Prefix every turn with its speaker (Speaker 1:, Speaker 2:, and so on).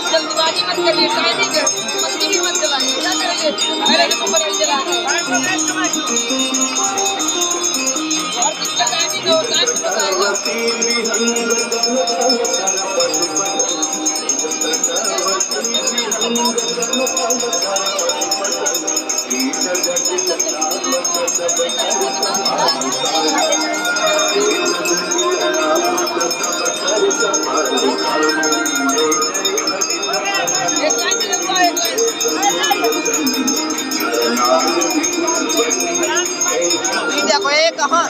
Speaker 1: जल्दबाजी मत करिए, टाइमिंग है, मस्ती भी मत चलाइए, क्या करेंगे? मेरे को मोबाइल चला रहे हैं। और किसका टाइमिंग हो, टाइम तो बताएगा। देखो ये कहाँ